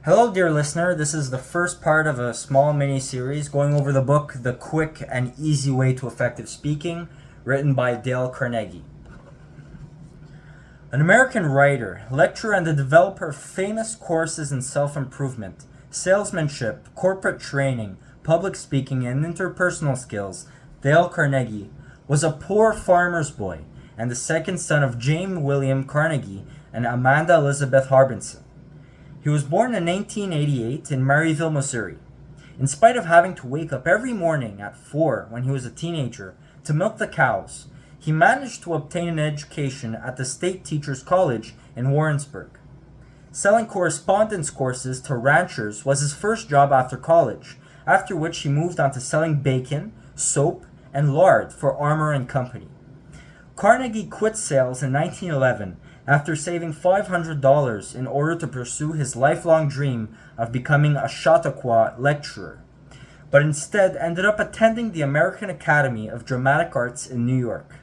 Hello, dear listener. This is the first part of a small mini-series going over the book, The Quick and Easy Way to Effective Speaking, written by Dale Carnegie. An American writer, lecturer, and the developer of famous courses in self-improvement, salesmanship, corporate training, public speaking, and interpersonal skills, Dale Carnegie was a poor farmer's boy and the second son of James William Carnegie and Amanda Elizabeth Harbinson. He was born in 1888 in Maryville, Missouri. In spite of having to wake up every morning at 4 when he was a teenager to milk the cows, he managed to obtain an education at the State Teachers College in Warrensburg. Selling correspondence courses to ranchers was his first job after college, after which he moved on to selling bacon, soap, and lard for Armour and Company. Carnegie quit sales in 1911 after saving $500 in order to pursue his lifelong dream of becoming a Chautauqua lecturer, but instead ended up attending the American Academy of Dramatic Arts in New York.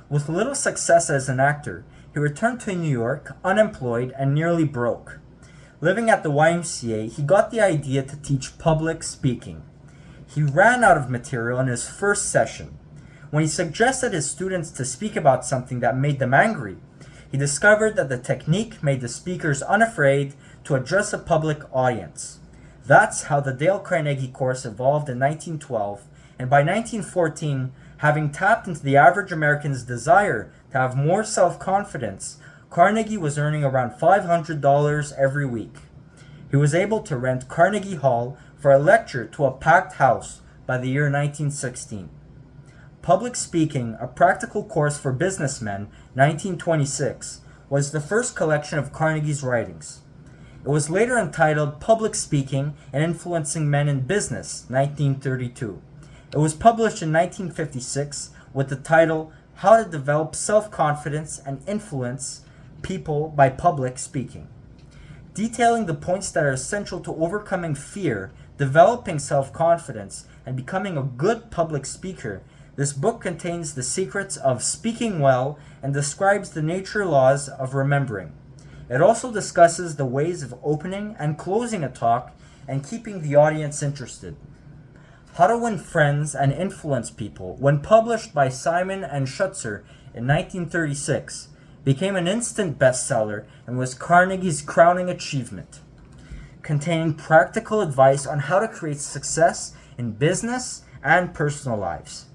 With little success as an actor, he returned to New York unemployed and nearly broke. Living at the YMCA, he got the idea to teach public speaking. He ran out of material in his first session. When he suggested his students to speak about something that made them angry, he discovered that the technique made the speakers unafraid to address a public audience. That's how the Dale Carnegie course evolved in 1912, and by 1914, having tapped into the average American's desire to have more self-confidence, Carnegie was earning around $500 every week. He was able to rent Carnegie Hall for a lecture to a packed house by the year 1916. Public Speaking, a Practical Course for Businessmen, 1926, was the first collection of Carnegie's writings. It was later entitled Public Speaking and Influencing Men in Business, 1932. It was published in 1956 with the title How to Develop Self-Confidence and Influence People by Public Speaking. Detailing the points that are essential to overcoming fear, developing self-confidence, and becoming a good public speaker, this book contains the secrets of speaking well and describes the nature laws of remembering. It also discusses the ways of opening and closing a talk and keeping the audience interested. How to Win Friends and Influence People, when published by Simon and Schutzer in 1936, became an instant bestseller and was Carnegie's crowning achievement, containing practical advice on how to create success in business and personal lives.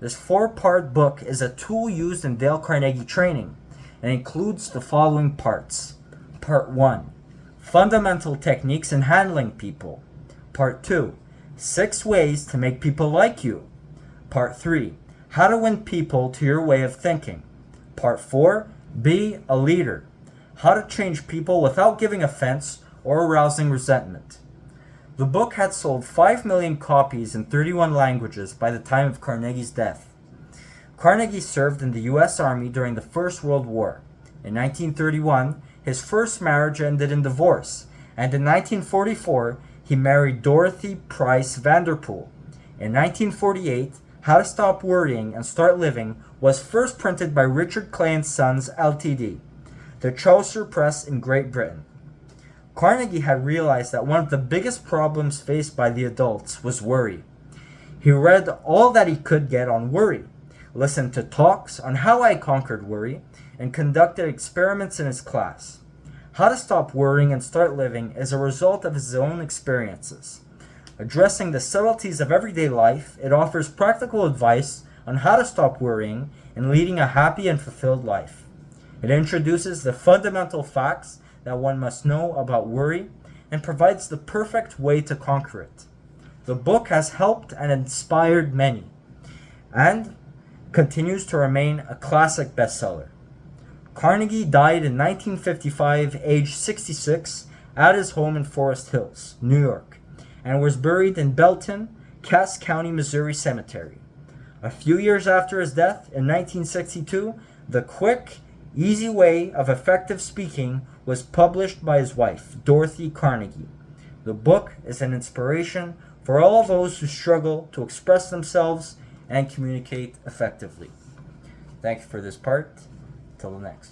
This 4-part book is a tool used in Dale Carnegie training and includes the following parts. Part 1, Fundamental Techniques in Handling People. Part 2, 6 Ways to Make People Like You. Part 3, How to Win People to Your Way of Thinking. Part 4, Be a Leader. How to Change People Without Giving Offense or Arousing Resentment. The book had sold 5 million copies in 31 languages by the time of Carnegie's death. Carnegie served in the U.S. Army during the First World War. In 1931, his first marriage ended in divorce, and in 1944, he married Dorothy Price Vanderpool. In 1948, How to Stop Worrying and Start Living was first printed by Richard Clay & Sons Ltd., the Chaucer Press in Great Britain. Carnegie had realized that one of the biggest problems faced by the adults was worry. He read all that he could get on worry, listened to talks on how I conquered worry, and conducted experiments in his class. How to Stop Worrying and Start Living is a result of his own experiences. Addressing the subtleties of everyday life, it offers practical advice on how to stop worrying and leading a happy and fulfilled life. It introduces the fundamental facts that one must know about worry and provides the perfect way to conquer it. The book has helped and inspired many and continues to remain a classic bestseller. Carnegie died in 1955, aged 66, at his home in Forest Hills, New York, and was buried in Belton, Cass County, Missouri Cemetery. A few years after his death, in 1962, The Quick, Easy Way of Effective Speaking was published by his wife, Dorothy Carnegie. The book is an inspiration for all those who struggle to express themselves and communicate effectively. Thank you for this part. Till the next.